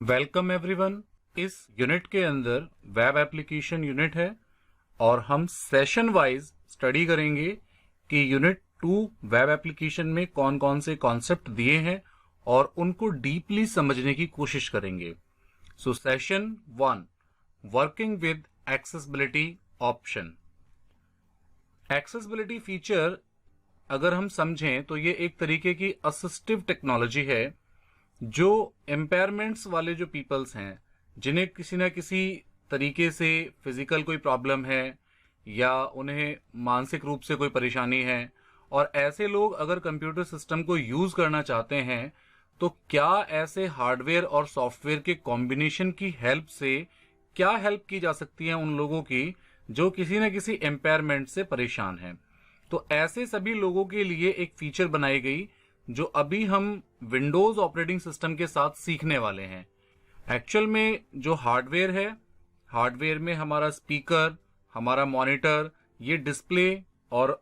Welcome everyone. इस unit के अंदर वेब एप्लीकेशन यूनिट है और हम सेशन वाइज स्टडी करेंगे कि यूनिट 2 वेब एप्लीकेशन में कौन कौन से कॉन्सेप्ट दिए हैं और उनको डीपली समझने की कोशिश करेंगे। सो session 1, working with accessibility option. Accessibility feature अगर हम समझें तो ये एक तरीके की असिस्टिव टेक्नोलॉजी है जो एम्पेयरमेंट्स वाले जो पीपल्स हैं, जिन्हें किसी ना किसी तरीके से फिजिकल कोई प्रॉब्लम है या उन्हें मानसिक रूप से कोई परेशानी है, और ऐसे लोग अगर कंप्यूटर सिस्टम को यूज करना चाहते हैं तो क्या ऐसे हार्डवेयर और सॉफ्टवेयर के कॉम्बिनेशन की हेल्प से क्या हेल्प की जा सकती है उन लोगों की जो किसी न किसी एम्पेयरमेंट से परेशान हैं। तो ऐसे सभी लोगों के लिए एक फीचर बनाई गई जो अभी हम विंडोज ऑपरेटिंग सिस्टम के साथ सीखने वाले हैं। एक्चुअल में जो हार्डवेयर है, हार्डवेयर में हमारा स्पीकर, हमारा मॉनिटर, ये डिस्प्ले और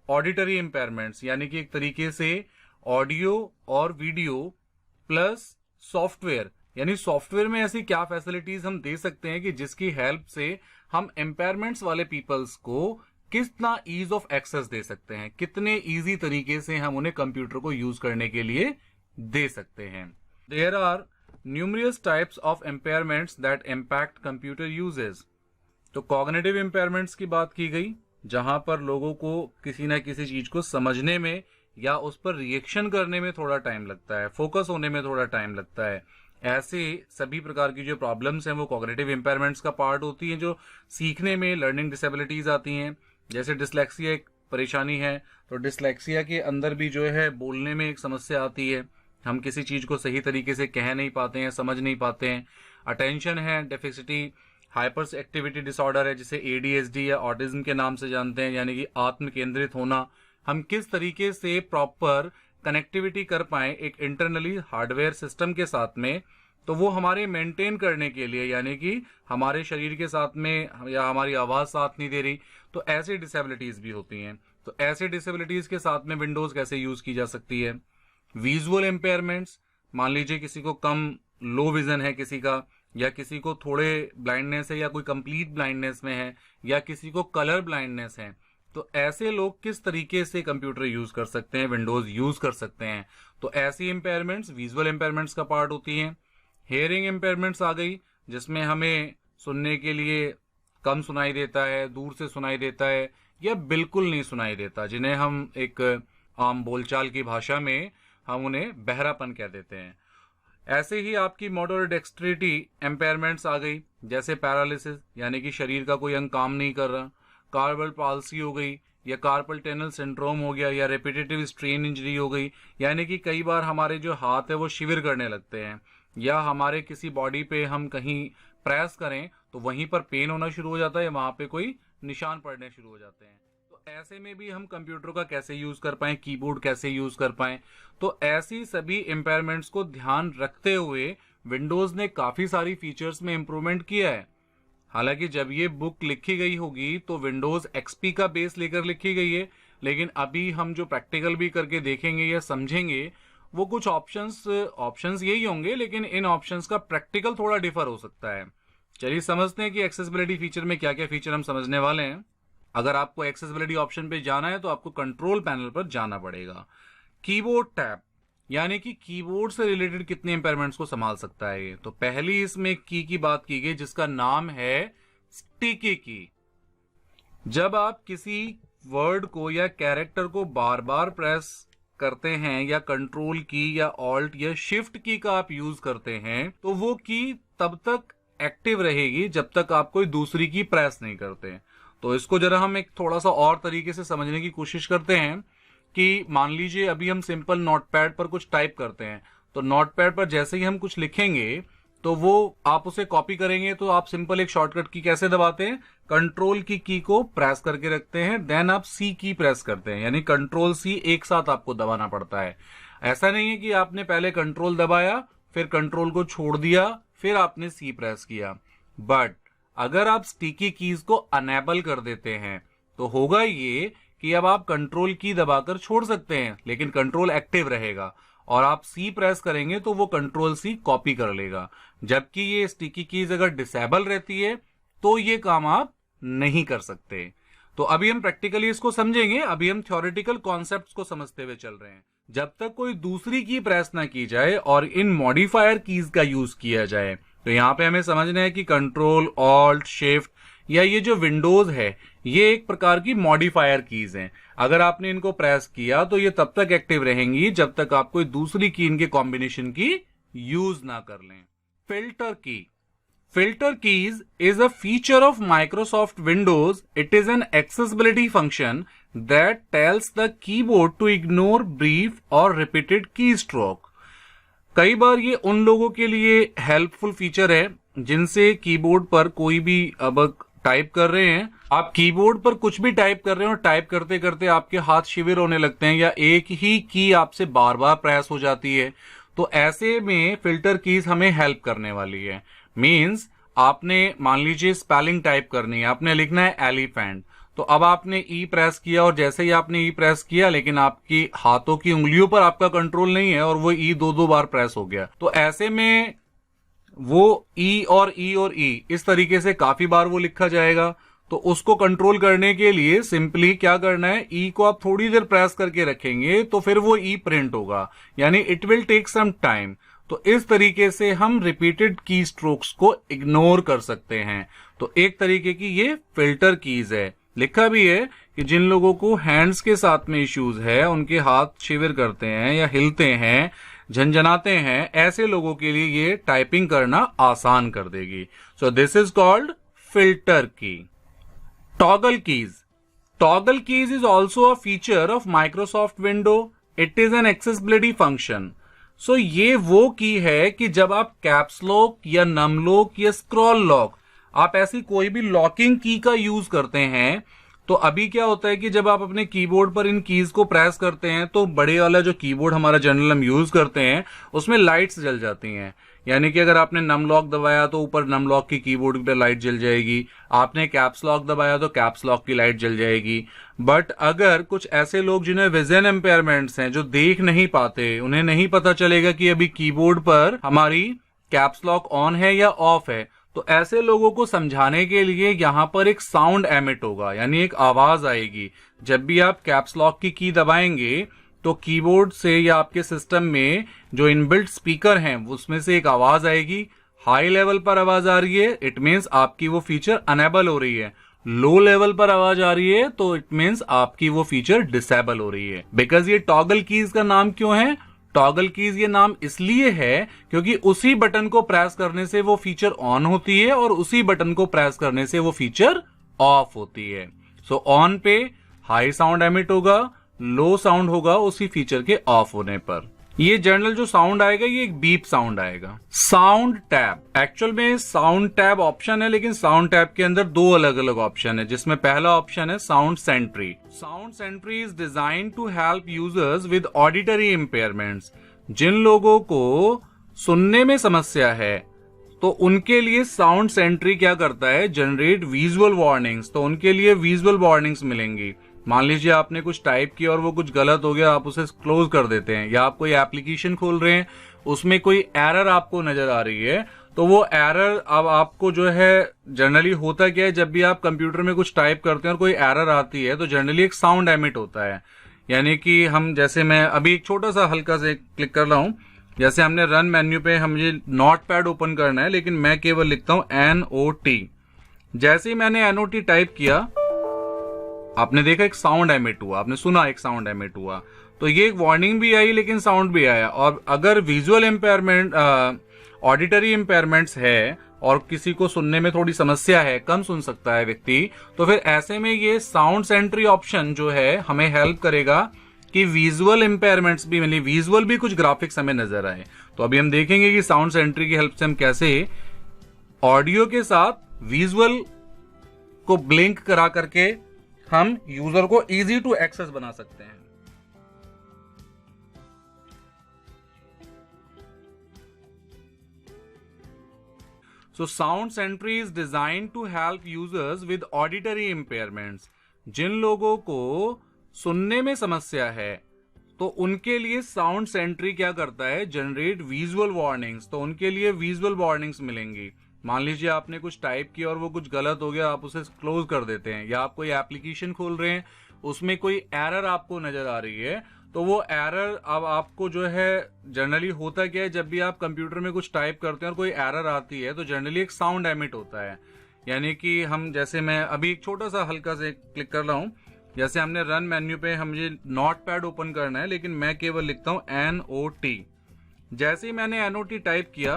ऑडिटरी इम्पेयरमेंट्स यानी कि एक तरीके से ऑडियो और वीडियो प्लस सॉफ्टवेयर, यानी सॉफ्टवेयर में ऐसी क्या फैसिलिटीज हम दे सकते हैं कि जिसकी हेल्प से हम एम्पेयरमेंट्स वाले पीपल्स को कितना ईज ऑफ एक्सेस दे सकते हैं, कितने इजी तरीके से हम उन्हें कंप्यूटर को यूज करने के लिए दे सकते हैं। There are numerous types of impairments that impact computer uses. तो कॉग्निटिव एम्पेयरमेंट्स की बात की गई, जहां पर लोगों को किसी ना किसी चीज को समझने में या उस पर रिएक्शन करने में थोड़ा टाइम लगता है, फोकस होने में थोड़ा टाइम लगता है। ऐसे सभी प्रकार की जो प्रॉब्लम्स हैं वो कॉग्निटिव एम्पेयरमेंट्स का पार्ट होती हैं, जो सीखने में लर्निंग डिसेबिलिटीज आती हैं। जैसे डिसलेक्सिया एक परेशानी है, तो डिसलेक्सिया के अंदर भी जो है बोलने में एक समस्या आती है, हम किसी चीज को सही तरीके से कह नहीं पाते हैं, समझ नहीं पाते हैं। अटेंशन है डेफिसिटी हाइपर एक्टिविटी डिसऑर्डर है, जिसे एडीएचडी या ऑटिज्म के नाम से जानते हैं, यानी कि आत्म केंद्रित होना। हम किस तरीके से प्रॉपर कनेक्टिविटी कर पाए एक इंटरनली हार्डवेयर सिस्टम के साथ में, तो वो हमारे मेंटेन करने के लिए, यानी कि हमारे शरीर के साथ में या हमारी आवाज साथ नहीं दे रही, तो ऐसी डिसेबिलिटीज भी होती हैं। तो ऐसे डिसेबिलिटीज के साथ में विंडोज कैसे यूज की जा सकती है। विजुअल एम्पेयरमेंट्स, मान लीजिए किसी को कम लो विजन है किसी का, या किसी को थोड़े ब्लाइंडनेस है या कोई कंप्लीट ब्लाइंडनेस में है, या किसी को कलर ब्लाइंडनेस है, तो ऐसे लोग किस तरीके से कंप्यूटर यूज कर सकते हैं, विंडोज यूज कर सकते हैं। तो ऐसी एम्पेयरमेंट्स विजुअल एम्पेयरमेंट्स का पार्ट होती हैं। हेयरिंग एम्पेयरमेंट्स आ गई, जिसमें हमें सुनने के लिए कम सुनाई देता है, दूर से सुनाई देता है या बिल्कुल नहीं सुनाई देता, जिन्हें हम एक आम बोलचाल की भाषा में हम उन्हें बहरापन कह देते हैं। ऐसे ही आपकी मोटर डेक्सट्रिटी एम्पेयरमेंट्स आ गई, जैसे पैरालिसिस यानी कि शरीर का कोई अंग काम नहीं कर रहा, कार्पल पाल्सी हो गई, या कार्पल टनल सिंड्रोम हो गया, या रेपिटेटिव स्ट्रेन इंजरी हो गई, यानी कि कई बार हमारे जो हाथ है वो शिविर करने लगते हैं, या हमारे किसी बॉडी पे हम कहीं प्रेस करें तो वहीं पर पेन होना शुरू हो जाता है, वहां पे कोई निशान पड़ने शुरू हो जाते हैं। तो ऐसे में भी हम कंप्यूटर का कैसे यूज कर पाएं, कीबोर्ड कैसे यूज कर पाएं। तो ऐसी सभी इम्पेयरमेंट्स को ध्यान रखते हुए विंडोज ने काफी सारी फीचर्स में इंप्रूवमेंट किया है। हालांकि जब ये बुक लिखी गई होगी तो विंडोज एक्सपी का बेस लेकर लिखी गई है, लेकिन अभी हम जो प्रैक्टिकल भी करके देखेंगे या समझेंगे वो कुछ ऑप्शंस यही होंगे, लेकिन इन ऑप्शंस का प्रैक्टिकल थोड़ा डिफर हो सकता है। चलिए समझते हैं कि एक्सेसिबिलिटी फीचर में क्या क्या फीचर हम समझने वाले हैं। अगर आपको एक्सेसिबिलिटी ऑप्शन पे जाना है तो आपको कंट्रोल पैनल पर जाना पड़ेगा। कीबोर्ड टैब, यानी कि कीबोर्ड से रिलेटेड कितने इंपेयरमेंट्स को संभाल सकता है ये। तो पहली इसमें की बात की गई, जिसका नाम है स्टिकी की। जब आप किसी वर्ड को या कैरेक्टर को बार बार प्रेस करते हैं, या कंट्रोल की या ऑल्ट या शिफ्ट की का आप यूज करते हैं, तो वो की तब तक एक्टिव रहेगी जब तक आप कोई दूसरी की प्रेस नहीं करते। तो इसको जरा हम एक थोड़ा सा और तरीके से समझने की कोशिश करते हैं कि मान लीजिए अभी हम सिंपल नोटपैड पर कुछ टाइप करते हैं, तो नोटपैड पर जैसे ही हम कुछ लिखेंगे तो वो आप उसे कॉपी करेंगे, तो आप सिंपल एक शॉर्टकट की कैसे दबाते हैं, कंट्रोल की को प्रेस करके रखते हैं, देन आप सी की प्रेस करते हैं, यानी कंट्रोल सी एक साथ आपको दबाना पड़ता है। ऐसा नहीं है कि आपने पहले कंट्रोल दबाया फिर कंट्रोल को छोड़ दिया फिर आपने सी प्रेस किया। बट अगर आप स्टिकी कीज को अनेबल कर देते हैं तो होगा ये कि अब आप कंट्रोल की दबाकर छोड़ सकते हैं, लेकिन कंट्रोल एक्टिव रहेगा, और आप सी प्रेस करेंगे तो वो कंट्रोल सी कॉपी कर लेगा। जबकि ये स्टिकी कीज अगर डिसेबल रहती है तो ये काम आप नहीं कर सकते। तो अभी हम प्रैक्टिकली इसको समझेंगे, अभी हम थ्योरेटिकल कॉन्सेप्ट्स को समझते हुए चल रहे हैं। जब तक कोई दूसरी की प्रेस ना की जाए और इन मॉडिफायर कीज का यूज किया जाए, तो यहां पे हमें समझना है कि कंट्रोल, ऑल्ट, शिफ्ट या ये जो विंडोज है ये एक प्रकार की मॉडिफायर कीज हैं। अगर आपने इनको प्रेस किया तो ये तब तक एक्टिव रहेंगी जब तक आप कोई दूसरी की इनके कॉम्बिनेशन की यूज ना कर लें। फिल्टर की, Filter keys is a feature of Microsoft Windows. It is an accessibility function that tells the keyboard to ignore brief or repeated keystroke. कई बार ये उन लोगों के लिए हेल्पफुल फीचर है जिनसे कीबोर्ड पर कोई भी अब टाइप कर रहे हैं, आप कीबोर्ड पर कुछ भी टाइप कर रहे हैं और टाइप करते करते आपके हाथ शिविर होने लगते हैं या एक ही की आपसे बार बार प्रेस हो जाती है, तो ऐसे में फिल्टर कीज हमें हेल्प करने वाली है। मींस आपने मान लीजिए स्पेलिंग टाइप करनी है, आपने लिखना है एलिफेंट, तो अब आपने ई प्रेस किया और जैसे ही आपने ई प्रेस किया लेकिन आपकी हाथों की उंगलियों पर आपका कंट्रोल नहीं है और वो ई दो बार प्रेस हो गया, तो ऐसे में वो ई और ई इस तरीके से काफी बार वो लिखा जाएगा। तो उसको कंट्रोल करने के लिए सिंपली क्या करना है, ई को आप थोड़ी देर प्रेस करके रखेंगे तो फिर वो ई प्रिंट होगा, यानी it will take some time. तो इस तरीके से हम रिपीटेड की स्ट्रोक्स को इग्नोर कर सकते हैं। तो एक तरीके की ये फिल्टर कीज है। लिखा भी है कि जिन लोगों को हैंड्स के साथ में इश्यूज है, उनके हाथ शिविर करते हैं या हिलते हैं, झंझनाते हैं, ऐसे लोगों के लिए ये टाइपिंग करना आसान कर देगी। So this is called filter key. Toggle keys, toggle keys is also a feature of Microsoft window. It is an accessibility function. So ये वो की है कि जब आप कैप्स लॉक या नम लॉक या स्क्रॉल लॉक, आप ऐसी कोई भी लॉकिंग की का यूज करते हैं, तो अभी क्या होता है कि जब आप अपने कीबोर्ड पर इन कीज को प्रेस करते हैं तो बड़े वाला जो कीबोर्ड हमारा जनरल हम यूज करते हैं उसमें लाइट्स जल जाती हैं। यानी कि अगर आपने नम लॉक दबाया तो ऊपर नम लॉक की कीबोर्ड पे लाइट जल जाएगी, आपने कैप्स लॉक दबाया तो कैप्स लॉक की लाइट जल जाएगी। बट अगर कुछ ऐसे लोग जिन्हें विजन एम्पेयरमेंट्स हैं, जो देख नहीं पाते, उन्हें नहीं पता चलेगा कि अभी कीबोर्ड पर हमारी कैप्स लॉक ऑन है या ऑफ है, तो ऐसे लोगों को समझाने के लिए यहां पर एक साउंड एमिट होगा, यानी एक आवाज आएगी। जब भी आप कैप्स लॉक की दबाएंगे तो कीबोर्ड से या आपके सिस्टम में जो इनबिल्ट स्पीकर हैं उसमें से एक आवाज आएगी। हाई लेवल पर आवाज आ रही है, इट मीन्स आपकी वो फीचर अनेबल हो रही है। लो लेवल पर आवाज आ रही है तो इट मीन्स आपकी वो फीचर डिसेबल हो रही है। बिकॉज ये टॉगल कीज का नाम क्यों है? टॉगल कीज ये नाम इसलिए है क्योंकि उसी बटन को प्रेस करने से वो फीचर ऑन होती है और उसी बटन को प्रेस करने से वो फीचर ऑफ होती है। सो ऑन पे हाई साउंड एमिट होगा, लो साउंड होगा उसी फीचर के ऑफ होने पर। ये जनरल जो साउंड आएगा ये एक बीप साउंड आएगा। साउंड टैब, एक्चुअल में साउंड टैब ऑप्शन है, लेकिन साउंड टैब के अंदर दो अलग अलग ऑप्शन है, जिसमें पहला ऑप्शन है sound sentry. Sound sentry is design to help users with auditory impairments. जिन लोगों को सुनने में समस्या है तो उनके लिए साउंड सेंट्री क्या करता है, जनरेट विजुअल वार्निंग्स। तो उनके लिए विजुअल वार्निंग्स मिलेंगी। मान लीजिए आपने कुछ टाइप किया और वो कुछ गलत हो गया, आप उसे क्लोज कर देते हैं, या आप कोई एप्लीकेशन खोल रहे हैं उसमें कोई एरर आपको नजर आ रही है, तो वो एरर अब आपको जो है जनरली होता क्या है, जब भी आप कंप्यूटर में कुछ टाइप करते हैं और कोई एरर आती है तो जनरली एक साउंड एमिट होता है। यानी कि हम, जैसे मैं अभी एक छोटा सा हल्का से क्लिक कर रहा हूं, जैसे हमने रन मेन्यू पे मुझे नोट पैड ओपन करना है, लेकिन मैं केवल लिखता हूं NOT। जैसे ही मैंने NOT टाइप किया आपने देखा एक साउंड एमिट हुआ, आपने सुना एक साउंड एमिट हुआ, तो ये एक वार्निंग भी आई लेकिन साउंड भी आया। और अगर विजुअल इम्पेयरमेंट, ऑडिटरी इम्पेयरमेंट्स है और किसी को सुनने में थोड़ी समस्या है, कम सुन सकता है व्यक्ति, तो फिर ऐसे में ये साउंड सेंट्री ऑप्शन जो है हमें हेल्प करेगा कि विजुअल इम्पेयरमेंट्स भी, मतलब विजुअल भी कुछ ग्राफिक्स हमें नजर आए। तो अभी हम देखेंगे कि साउंड सेंट्री की हेल्प से हम कैसे ऑडियो के साथ विजुअल को ब्लिंक करा करके हम यूजर को इजी टू एक्सेस बना सकते हैं। So sound sentry is design to help users with auditory impairments. जिन लोगों को सुनने में समस्या है, तो उनके लिए साउंड सेंट्री क्या करता है, जनरेट विजुअल वार्निंग्स। तो उनके लिए विजुअल वार्निंग्स मिलेंगी। मान लीजिए आपने कुछ टाइप किया और वो कुछ गलत हो गया, आप उसे क्लोज कर देते हैं, या आप कोई एप्लीकेशन खोल रहे हैं, उसमें कोई एरर आपको नजर आ रही है, तो वो एरर अब आपको जो है, जनरली होता क्या है, जब भी आप कंप्यूटर में कुछ टाइप करते हैं और कोई एरर आती है तो जनरली एक साउंड एमिट होता है। यानी कि हम, जैसे मैं अभी एक छोटा सा हल्का से क्लिक कर रहा हूं, जैसे हमने रन मेन्यू पे मुझे नोटपैड ओपन करना है, लेकिन मैं केवल लिखता हूं NOT। जैसे ही मैंने NOT टाइप किया,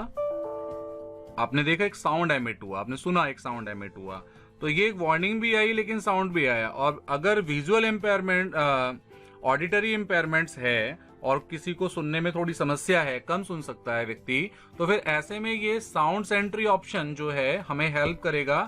आपने देखा एक साउंड एमिट हुआ, आपने सुना एक साउंड एमिट हुआ। तो ये एक वार्निंग भी आई लेकिन साउंड भी आया। और अगर विजुअल इम्पेयरमेंट, ऑडिटरी इम्पेयरमेंट्स है और किसी को सुनने में थोड़ी समस्या है, कम सुन सकता है व्यक्ति, तो फिर ऐसे में ये साउंड सेंट्री ऑप्शन जो है हमें हेल्प करेगा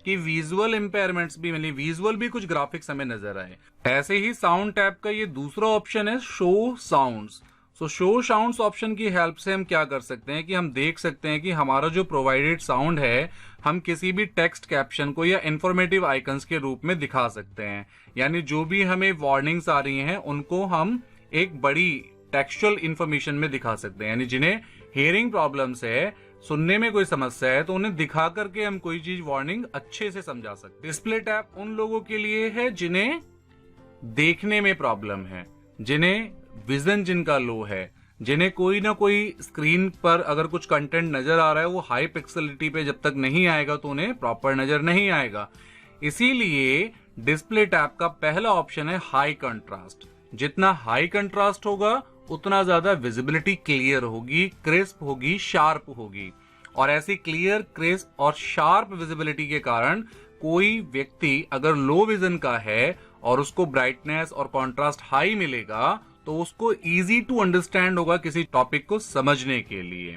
कि विजुअल इम्पेयरमेंट्स भी, मतलब विजुअल भी कुछ ग्राफिक्स हमें नजर आए। ऐसे ही साउंड टैब का ये दूसरा ऑप्शन है शो साउंड्स। सो शो साउंड्स ऑप्शन की हेल्प से हम क्या कर सकते हैं कि हम देख सकते हैं कि हमारा जो प्रोवाइडेड साउंड है हम किसी भी टेक्स्ट कैप्शन को या इंफॉर्मेटिव आइकन्स के रूप में दिखा सकते हैं। यानी जो भी हमें वार्निंग्स आ रही हैं उनको हम एक बड़ी टेक्सचुअल इंफॉर्मेशन में दिखा सकते हैं। यानी जिन्हें हियरिंग प्रॉब्लम्स है, सुनने में कोई समस्या है, तो उन्हें दिखा करके हम कोई चीज वार्निंग अच्छे से समझा सकते हैं। डिस्प्ले टैब उन लोगों के लिए है जिन्हें देखने में प्रॉब्लम है, जिन्हें विजन जिनका लो है, जिन्हें कोई ना कोई स्क्रीन पर अगर कुछ कंटेंट नजर आ रहा है वो हाई पिक्सेलिटी पे जब तक नहीं आएगा तो उन्हें प्रॉपर नजर नहीं आएगा। इसीलिए डिस्प्ले टैब का पहला ऑप्शन है हाई कंट्रास्ट। जितना हाई कंट्रास्ट होगा उतना ज्यादा विजिबिलिटी क्लियर होगी, क्रिस्प होगी, शार्प होगी। और ऐसी क्लियर, क्रिस्प और शार्प विजिबिलिटी के कारण कोई व्यक्ति अगर लो विजन का है और उसको ब्राइटनेस और कॉन्ट्रास्ट हाई मिलेगा तो उसको इजी टू अंडरस्टैंड होगा किसी टॉपिक को समझने के लिए।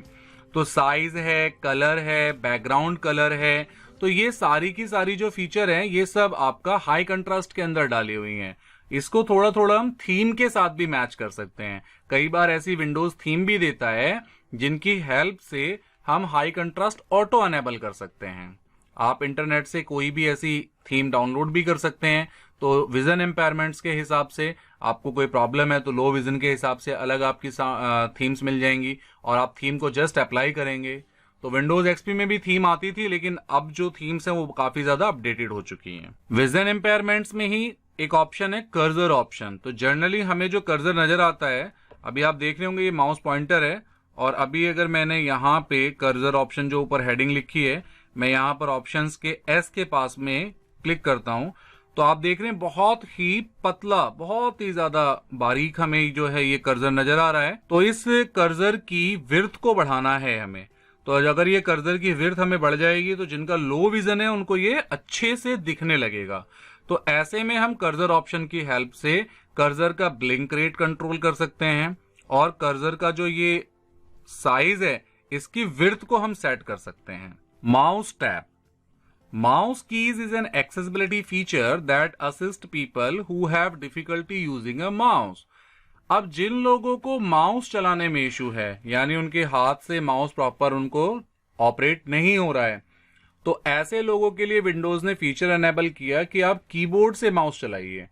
तो साइज है, कलर है, बैकग्राउंड कलर है, तो ये सारी की सारी जो फीचर हैं ये सब आपका हाई कंट्रास्ट के अंदर डाली हुई हैं। इसको थोड़ा थोड़ा हम थीम के साथ भी मैच कर सकते हैं। कई बार ऐसी विंडोज थीम भी देता है जिनकी हेल्प से हम हाई कंट्रास्ट ऑटो अनेबल कर सकते हैं। आप इंटरनेट से कोई भी ऐसी थीम डाउनलोड भी कर सकते हैं। तो विजन एम्पायरमेंट्स के हिसाब से आपको कोई प्रॉब्लम है तो लो विजन के हिसाब से अलग आपकी थीम्स मिल जाएंगी और आप थीम को जस्ट अप्लाई करेंगे। तो विंडोज एक्सपी में भी थीम आती थी लेकिन अब जो थीम्स हैं वो काफी ज्यादा अपडेटेड हो चुकी हैं। विजन एम्पायरमेंट्स में ही एक ऑप्शन है कर्सर ऑप्शन। तो जनरली हमें जो कर्सर नजर आता है, अभी आप देख रहे होंगे ये माउस पॉइंटर है, और अभी अगर मैंने यहाँ पे कर्सर ऑप्शन जो ऊपर हेडिंग लिखी है, मैं यहाँ पर ऑप्शंस के एस के पास में क्लिक करता हूं तो आप देख रहे हैं बहुत ही पतला, बहुत ही ज्यादा बारीक हमें जो है ये कर्सर नजर आ रहा है। तो इस कर्सर की विड्थ को बढ़ाना है हमें। तो अगर ये कर्सर की विड्थ हमें बढ़ जाएगी तो जिनका लो विजन है उनको ये अच्छे से दिखने लगेगा। तो ऐसे में हम कर्सर ऑप्शन की हेल्प से कर्सर का ब्लिंक रेट कंट्रोल कर सकते हैं और कर्सर का जो ये साइज है इसकी विड्थ को हम सेट कर सकते हैं। Mouse tab. Mouse keys is an accessibility feature that assist people who have difficulty using a mouse. अब जिन लोगों को माउस चलाने में इशू है, यानी उनके हाथ से माउस प्रॉपर उनको ऑपरेट नहीं हो रहा है, तो ऐसे लोगों के लिए विंडोज ने फीचर अनेबल किया कि आप कीबोर्ड से माउस चलाइए।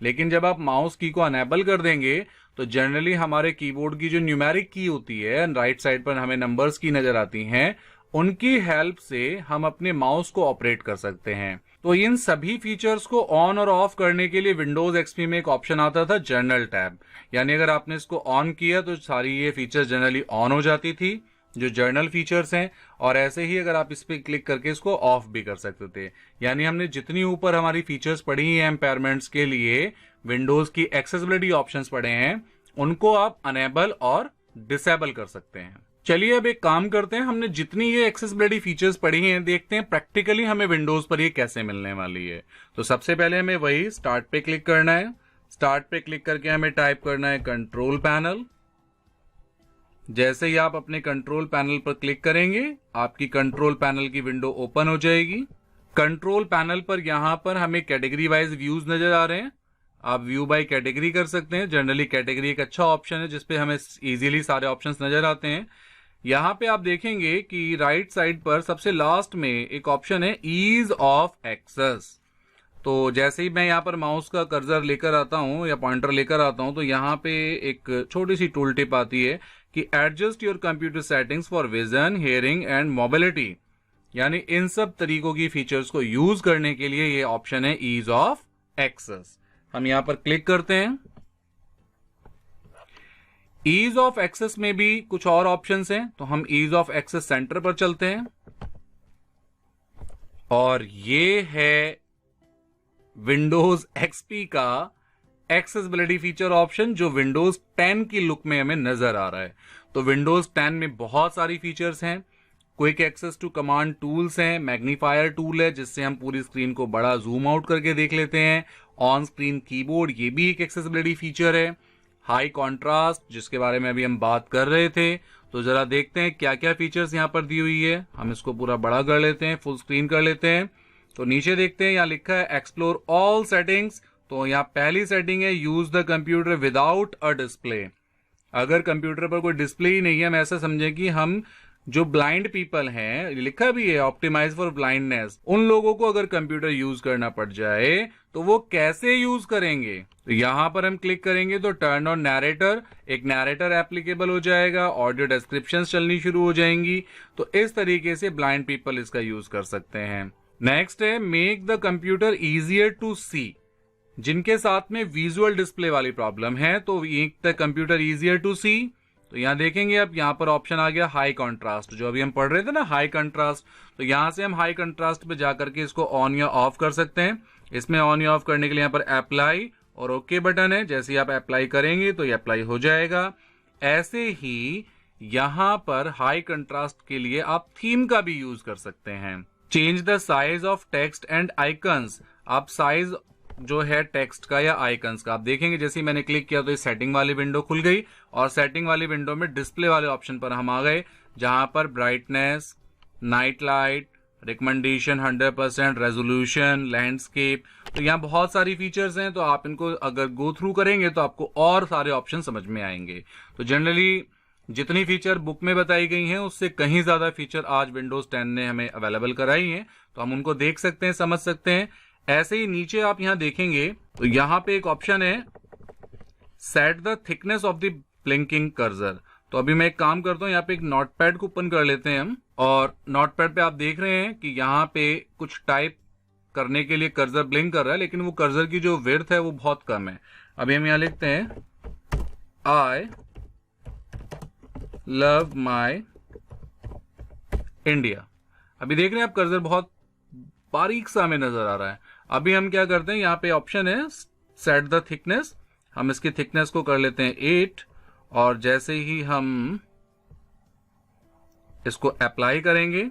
लेकिन जब आप माउस की को अनेबल कर देंगे तो जनरली हमारे कीबोर्ड की जो न्यूमेरिक की होती है, राइट साइड पर हमें नंबर्स की नजर आती हैं, उनकी हेल्प से हम अपने माउस को ऑपरेट कर सकते हैं। तो इन सभी फीचर्स को ऑन और ऑफ करने के लिए विंडोज एक्सपी में एक ऑप्शन आता था जर्नल टैब। यानी अगर आपने इसको ऑन किया तो सारी ये फीचर्स जनरली ऑन हो जाती थी, जो जर्नल फीचर्स हैं, और ऐसे ही अगर आप इस पे क्लिक करके इसको ऑफ भी कर सकते थे। यानी हमने जितनी ऊपर हमारी फीचर्स पढ़ी हैं एम्पायरमेंट्स के लिए, विंडोज की एक्सेसिबिलिटी ऑप्शंस पढ़े हैं, उनको आप अनेबल और डिसेबल कर सकते हैं। चलिए अब एक काम करते हैं, हमने जितनी ये एक्सेसिबिलिटी फीचर्स पढ़ी हैं देखते हैं प्रैक्टिकली हमें विंडोज पर ये कैसे मिलने वाली है। तो सबसे पहले हमें वही स्टार्ट पे क्लिक करना है। स्टार्ट पे क्लिक करके हमें टाइप करना है कंट्रोल पैनल। जैसे ही आप अपने कंट्रोल पैनल पर क्लिक करेंगे आपकी कंट्रोल पैनल की विंडो ओपन हो जाएगी। कंट्रोल पैनल पर यहां पर हमें कैटेगरी वाइज व्यूज नजर आ रहे हैं। आप व्यू बाय कैटेगरी कर सकते हैं। जनरली कैटेगरी एक अच्छा ऑप्शन है जिसपे हमें इजीली सारे ऑप्शंस नजर आते हैं। यहां पे आप देखेंगे कि राइट साइड पर सबसे लास्ट में एक ऑप्शन है ईज ऑफ एक्सेस। तो जैसे ही मैं यहाँ पर माउस का कर्सर लेकर आता हूँ या पॉइंटर लेकर आता हूँ तो यहाँ पे एक छोटी सी टूल टिप आती है कि adjust your computer settings for vision, hearing and mobility, यानी इन सब तरीकों की फीचर्स को यूज करने के लिए ये ऑप्शन है ईज ऑफ एक्सेस। हम यहां पर क्लिक करते हैं। ईज ऑफ एक्सेस में भी कुछ और ऑप्शंस हैं, तो हम ईज ऑफ एक्सेस सेंटर पर चलते हैं और ये है विंडोज एक्सपी का एक्सेसिबिलिटी फीचर ऑप्शन जो विंडोज 10 की लुक में हमें नजर आ रहा है। तो विंडोज 10 में बहुत सारी फीचर्स हैं। Quick access to command tools हैं, मैग्नीफायर टूल है जिससे हम पूरी स्क्रीन को बड़ा जूम आउट करके देख लेते हैं, ऑन स्क्रीन कीबोर्ड ये भी एक एक्सेसिबिलिटी फीचर है, हाई कॉन्ट्रास्ट जिसके बारे में अभी हम बात कर रहे थे। तो जरा देखते हैं क्या क्या फीचर्स यहां पर दी हुई है। हम इसको पूरा बड़ा कर लेते हैं, फुल स्क्रीन कर लेते हैं। तो नीचे देखते हैं यहां लिखा है एक्सप्लोर ऑल सेटिंग्स। तो यहां पहली सेटिंग है use the computer without a display. अगर कंप्यूटर पर कोई डिस्प्ले ही नहीं है, हम ऐसा समझें कि हम जो ब्लाइंड पीपल हैं, लिखा भी है ऑप्टिमाइज फॉर ब्लाइंडनेस, उन लोगों को अगर कंप्यूटर यूज करना पड़ जाए तो वो कैसे यूज करेंगे। तो यहां पर हम क्लिक करेंगे तो टर्न ऑन नैरेटर, एक नैरेटर एप्लीकेबल हो जाएगा, ऑडियो डिस्क्रिप्शंस चलनी शुरू हो जाएंगी। तो इस तरीके से ब्लाइंड पीपल इसका यूज कर सकते हैं। नेक्स्ट है make the computer easier to see. जिनके साथ में विजुअल डिस्प्ले वाली प्रॉब्लम है तो make the computer easier to see. तो यहां देखेंगे अब यहां पर ऑप्शन आ गया हाई कंट्रास्ट, जो अभी हम पढ़ रहे थे ना हाई कंट्रास्ट। तो यहां से हम हाई कंट्रास्ट पे जाकर के इसको ऑन या ऑफ कर सकते हैं। इसमें ऑन या ऑफ करने के लिए यहां पर अप्लाई और ओके बटन है, जैसे ही आप अप्लाई करेंगे तो ये अप्लाई हो जाएगा। ऐसे ही यहां पर हाई कंट्रास्ट के लिए आप थीम का भी यूज कर सकते हैं। Change the size of text and icons. आप साइज जो है टेक्स्ट का या आइकन्स का, आप देखेंगे जैसे ही मैंने क्लिक किया तो ये सेटिंग वाली विंडो खुल गई और सेटिंग वाली विंडो में डिस्प्ले वाले ऑप्शन पर हम आ गए, जहां पर brightness, night light, recommendation 100%, resolution, landscape, तो यहाँ बहुत सारी फीचर्स हैं। तो आप इनको अगर गो थ्रू करेंगे तो आपको और सारे ऑप्शन समझ में आएंगे। तो जनरली जितनी फीचर बुक में बताई गई हैं उससे कहीं ज्यादा फीचर आज विंडोज 10 ने हमें अवेलेबल कराई हैं, तो हम उनको देख सकते हैं, समझ सकते हैं। ऐसे ही नीचे आप यहां देखेंगे तो यहां पे एक ऑप्शन है set the thickness of the blinking cursor. तो अभी मैं एक काम करता हूं, यहाँ पे एक नोटपैड को ओपन कर लेते हैं हम, और नोटपैड पे आप देख रहे हैं कि यहाँ पे कुछ टाइप करने के लिए कर्सर ब्लिंक कर रहा है, लेकिन वो कर्सर की जो विड्थ है वो बहुत कम है। अभी हम यहाँ लिखते हैं आई लव माई इंडिया। अभी देख रहे हैं आप कर्सर बहुत बारीक सा हमें नजर आ रहा है। अभी हम क्या करते हैं, यहाँ पे ऑप्शन है सेट द थिकनेस, हम इसकी थिकनेस को कर लेते हैं 8 और जैसे ही हम इसको अप्लाई करेंगे,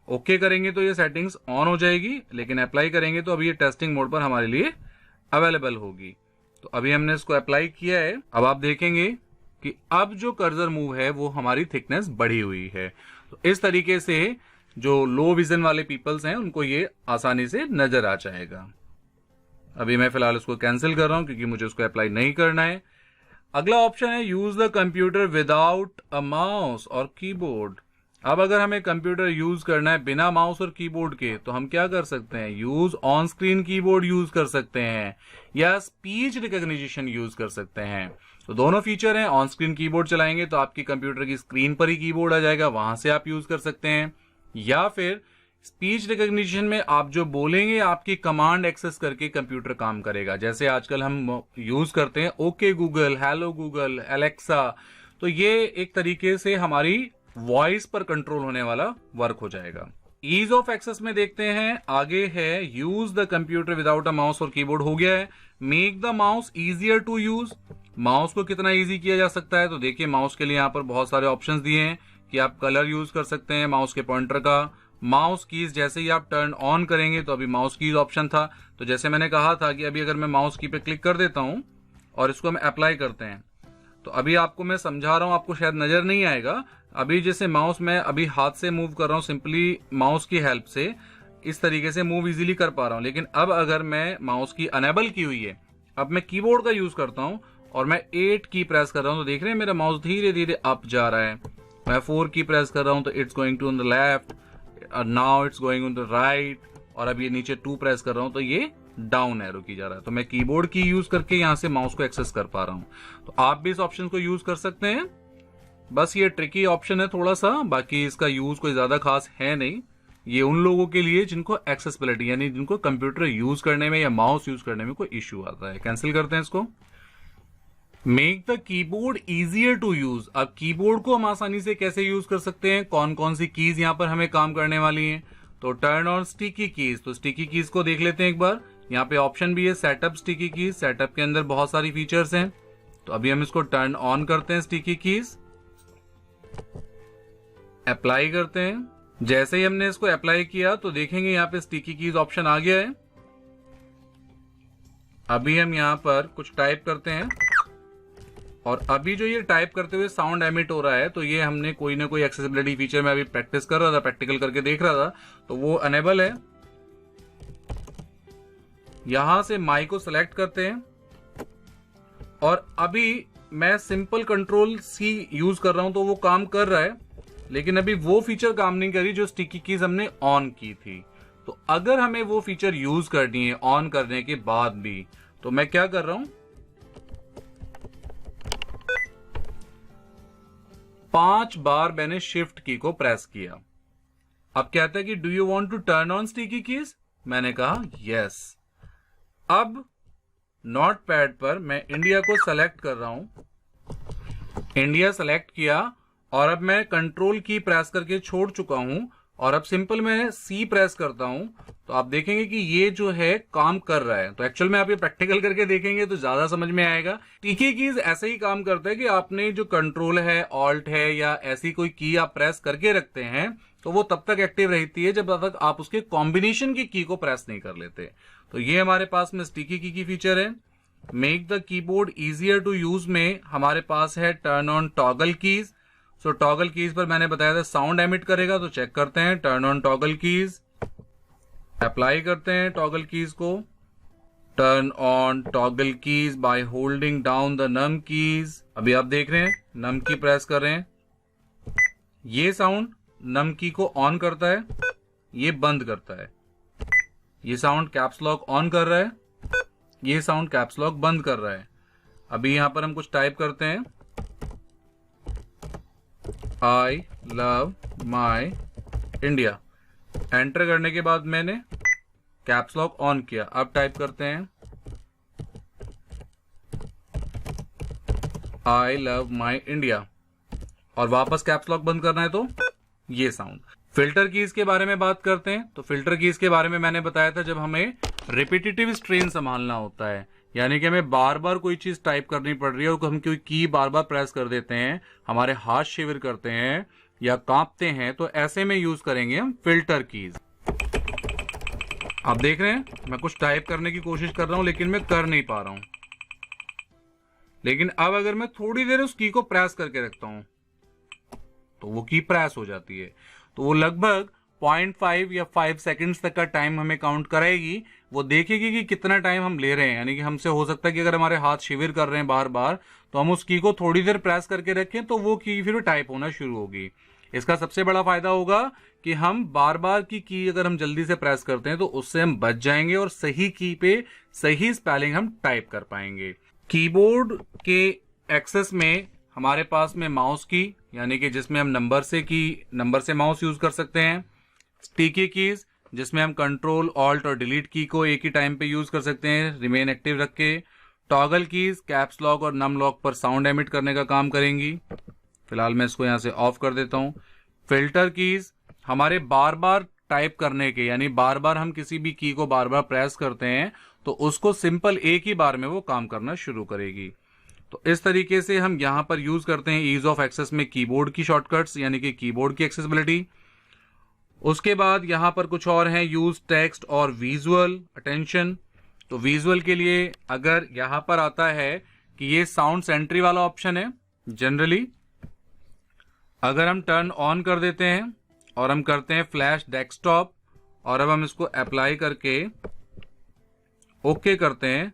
ओके करेंगे तो ये सेटिंग्स ऑन हो जाएगी, लेकिन अप्लाई करेंगे तो अभी ये टेस्टिंग मोड पर हमारे लिए अवेलेबल होगी। तो अभी हमने इसको अप्लाई किया है। अब आप देखेंगे कि अब जो कर्सर मूव है वो हमारी थिकनेस बढ़ी हुई है। तो इस तरीके से जो लो विजन वाले पीपल्स हैं उनको ये आसानी से नजर आ जाएगा। अभी मैं फिलहाल उसको कैंसिल कर रहा हूं क्योंकि मुझे उसको अप्लाई नहीं करना है। अगला ऑप्शन है use the computer without a mouse और कीबोर्ड। अब अगर हमें कंप्यूटर यूज करना है बिना माउस और कीबोर्ड के तो हम क्या कर सकते हैं, use on screen keyboard use कर सकते हैं या स्पीच रिकॉग्निशन यूज कर सकते हैं। तो दोनों फीचर हैं। ऑन स्क्रीन कीबोर्ड चलाएंगे तो आपकी कंप्यूटर की स्क्रीन पर ही कीबोर्ड आ जाएगा, वहां से आप यूज कर सकते हैं, या फिर स्पीच रिकॉग्निशन में आप जो बोलेंगे आपकी कमांड एक्सेस करके कंप्यूटर काम करेगा। जैसे आजकल हम यूज करते हैं okay Google, hello Google, Alexa. तो ये एक तरीके से हमारी वॉइस पर कंट्रोल होने वाला वर्क हो जाएगा। ईज ऑफ एक्सेस में देखते हैं, आगे है use the computer without a mouse और कीबोर्ड हो गया है। Make the mouse easier to use. Mouse को कितना इजी किया जा सकता है, तो देखिए माउस के लिए यहाँ पर बहुत सारे ऑप्शंस दिए हैं कि आप कलर यूज कर सकते हैं माउस के पॉइंटर का। माउस कीज जैसे ही आप टर्न ऑन करेंगे तो अभी माउस कीज ऑप्शन था, तो जैसे मैंने कहा था कि अभी अगर मैं माउस की पे क्लिक कर देता हूं और इसको हम अप्लाई करते हैं तो अभी आपको मैं समझा रहा हूं, आपको शायद नजर नहीं आएगा। अभी जैसे माउस मैं अभी हाथ से मूव कर रहा हूं, सिंपली माउस की हेल्प से इस तरीके से मूव इजीली कर पा रहा हूं। लेकिन अब अगर मैं माउस की अनेबल की हुई है, अब मैं कीबोर्ड का यूज करता हूं और मैं 8 की प्रेस कर रहा हूं तो देख रहे हैं मेरा माउस धीरे धीरे अप जा रहा है। मैं 4 की प्रेस कर रहा हूं तो it's going to on the left, now it's going on the right, और अब ये नीचे 2 प्रेस कर रहा हूं तो ये डाउन एरो की जा रहा है। तो मैं कीबोर्ड की यूज करके यहां से माउस को एक्सेस कर पा रहा हूं। तो आप भी इस ऑप्शन को यूज कर सकते हैं। बस ये ट्रिकी ऑप्शन है थोड़ा सा, बाकी इसका यूज कोई ज्यादा खास है नहीं। ये उन लोगों के लिए जिनको एक्सेसिबिलिटी यानी जिनको कंप्यूटर यूज करने में या माउस यूज करने में कोई इश्यू आता है। कैंसिल करते हैं इसको। Make the keyboard easier to use. अब कीबोर्ड को हम आसानी से कैसे यूज कर सकते हैं, कौन कौन सी कीज यहां पर हमें काम करने वाली हैं। तो टर्न ऑन स्टिकी कीज। तो स्टिकी कीज को देख लेते हैं एक बार। यहाँ पे ऑप्शन भी है सेटअप स्टिकी कीज। सेटअप के अंदर बहुत सारी फीचर्स हैं। तो अभी हम इसको टर्न ऑन करते हैं स्टिकी कीज, अप्लाई करते हैं। जैसे ही हमने इसको अप्लाई किया तो देखेंगे यहाँ पे स्टिकी कीज ऑप्शन आ गया है। अभी हम यहाँ पर कुछ टाइप करते हैं और अभी जो ये टाइप करते हुए साउंड एमिट हो रहा है तो ये हमने कोई ना कोई एक्सेसिबिलिटी फीचर में अभी प्रैक्टिस कर रहा था, प्रैक्टिकल करके देख रहा था, तो वो अनेबल है। यहां से माइक को सिलेक्ट करते हैं और अभी मैं सिंपल कंट्रोल सी यूज कर रहा हूं तो वो काम कर रहा है, लेकिन अभी वो फीचर काम नहीं करी जो स्टिकी कीज हमने ऑन की थी। तो अगर हमें वो फीचर यूज करनी है ऑन करने के बाद भी, तो मैं क्या कर रहा हूं, 5 बार मैंने शिफ्ट की को प्रेस किया। अब कहता है कि do you want to turn on sticky keys. मैंने कहा यस। अब नोट पैड पर मैं इंडिया को सेलेक्ट कर रहा हूं। इंडिया सेलेक्ट किया और अब मैं कंट्रोल की प्रेस करके छोड़ चुका हूं और अब सिंपल मैं सी प्रेस करता हूं तो आप देखेंगे कि ये जो है काम कर रहा है। तो एक्चुअल में आप ये प्रैक्टिकल करके देखेंगे तो ज्यादा समझ में आएगा। स्टिकी कीज ऐसे ही काम करता है कि आपने जो कंट्रोल है, ऑल्ट है या ऐसी कोई की आप प्रेस करके रखते हैं तो वो तब तक एक्टिव रहती है जब तक आप उसके कॉम्बिनेशन की को प्रेस नहीं कर लेते। तो ये हमारे पास में स्टिकी की फीचर है। Make the keyboard easier to use में हमारे पास है turn on toggle keys. So toggle keys पर मैंने बताया था साउंड एमिट करेगा, तो चेक करते हैं। Turn on toggle keys, apply करते हैं टॉगल कीज को। Turn on toggle keys by holding down the num keys. अभी आप देख रहे हैं नम की प्रेस कर रहे हैं, ये साउंड नम की को ऑन करता है, ये बंद करता है। ये साउंड कैप्स लॉक ऑन कर रहा है, ये साउंड कैप्स लॉक बंद कर रहा है। अभी यहां पर हम कुछ टाइप करते हैं, I love my India. Enter करने के बाद मैंने कैप्स लॉक ऑन किया। अब टाइप करते हैं आई लव माई इंडिया और वापस कैप्स लॉक बंद करना है तो ये साउंड। फिल्टर कीज के बारे में बात करते हैं। तो फिल्टर कीज के बारे में मैंने बताया था जब हमें रिपीटेटिव स्ट्रेन संभालना होता है, यानी कि हमें बार बार कोई चीज टाइप करनी पड़ रही है और हम कोई की बार बार प्रेस कर देते हैं, हमारे हाथ शिविर करते हैं या कांपते हैं, तो ऐसे में यूज करेंगे हम फिल्टर कीज। आप देख रहे हैं मैं कुछ टाइप करने की कोशिश कर रहा हूं लेकिन मैं कर नहीं पा रहा हूं। लेकिन अब अगर मैं थोड़ी देर उस की को प्रेस करके रखता हूं तो वो की प्रेस हो जाती है। तो वो लगभग 0.5 या 5 सेकंड्स तक का टाइम हमें काउंट कराएगी। वो देखेगी कि कितना टाइम हम ले रहे हैं, यानी कि हमसे हो सकता है कि अगर हमारे हाथ शिविर कर रहे हैं बार बार तो हम उस की को थोड़ी देर प्रेस करके रखें तो वो की फिर टाइप होना शुरू होगी। इसका सबसे बड़ा फायदा होगा कि हम बार बार की अगर हम जल्दी से प्रेस करते हैं तो उससे हम बच जाएंगे और सही की पे सही स्पेलिंग हम टाइप कर पाएंगे। कीबोर्ड के एक्सेस में हमारे पास में माउस की, यानी कि जिसमें हम नंबर से माउस यूज कर सकते हैं। स्टिकी कीज जिसमें हम कंट्रोल, ऑल्ट और डिलीट की को एक ही टाइम पे यूज कर सकते हैं रिमेन एक्टिव रख के। टॉगल कीज कैप्स लॉक और नम लॉक पर साउंड एमिट करने का काम करेंगी। फिलहाल मैं इसको यहां से ऑफ कर देता हूं। फिल्टर कीज हमारे बार बार टाइप करने के, यानी बार बार हम किसी भी की को बार बार प्रेस करते हैं तो उसको सिंपल एक ही बार में वो काम करना शुरू करेगी। तो इस तरीके से हम यहां पर यूज करते हैं ईज ऑफ एक्सेस में कीबोर्ड की शॉर्टकट्स, यानी कि कीबोर्ड की एक्सेसिबिलिटी। उसके बाद यहां पर कुछ और हैं, यूज टेक्स्ट और विजुअल अटेंशन। तो विजुअल के लिए अगर यहां पर आता है कि ये साउंड सेंट्री वाला ऑप्शन है, जनरली अगर हम टर्न ऑन कर देते हैं और हम करते हैं फ्लैश डेस्कटॉप और अब हम इसको अप्लाई करके ओके करते हैं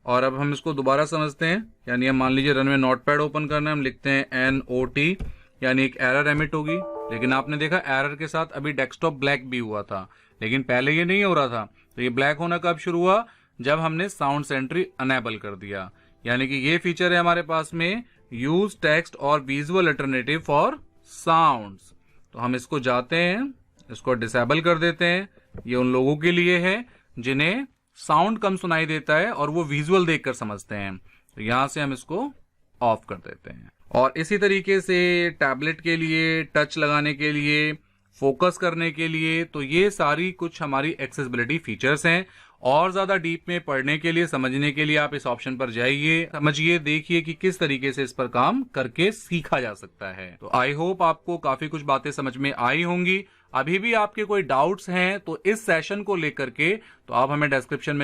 और अब हम इसको दोबारा समझते हैं, यानी हम मान लीजिए रन में नोटपैड ओपन करना है, हम लिखते हैं NOT, यानी एक एरर एमिट होगी। लेकिन आपने देखा एरर के साथ अभी डेस्कटॉप ब्लैक भी हुआ था, लेकिन पहले ये नहीं हो रहा था। तो ये ब्लैक होना कब शुरू हुआ? जब हमने साउंड सेंट्री अनेबल कर दिया। यानी कि ये फीचर है हमारे पास में, यूज टेक्स्ट और विजुअल अल्टरनेटिव फॉर साउंड्स। तो हम इसको जाते हैं, इसको डिसेबल कर देते हैं। ये उन लोगों के लिए है जिन्हें साउंड कम सुनाई देता है और वो विजुअल देखकर समझते हैं। तो यहां से हम इसको ऑफ कर देते हैं। और इसी तरीके से टैबलेट के लिए, टच लगाने के लिए, फोकस करने के लिए, तो ये सारी कुछ हमारी एक्सेसिबिलिटी फीचर्स हैं। और ज्यादा डीप में पढ़ने के लिए, समझने के लिए आप इस ऑप्शन पर जाइए, समझिए, देखिए कि किस तरीके से इस पर काम करके सीखा जा सकता है। तो आई होप आपको काफी कुछ बातें समझ में आई होंगी। अभी भी आपके कोई डाउट्स हैं तो इस सेशन को लेकर के तो आप हमें डिस्क्रिप्शन में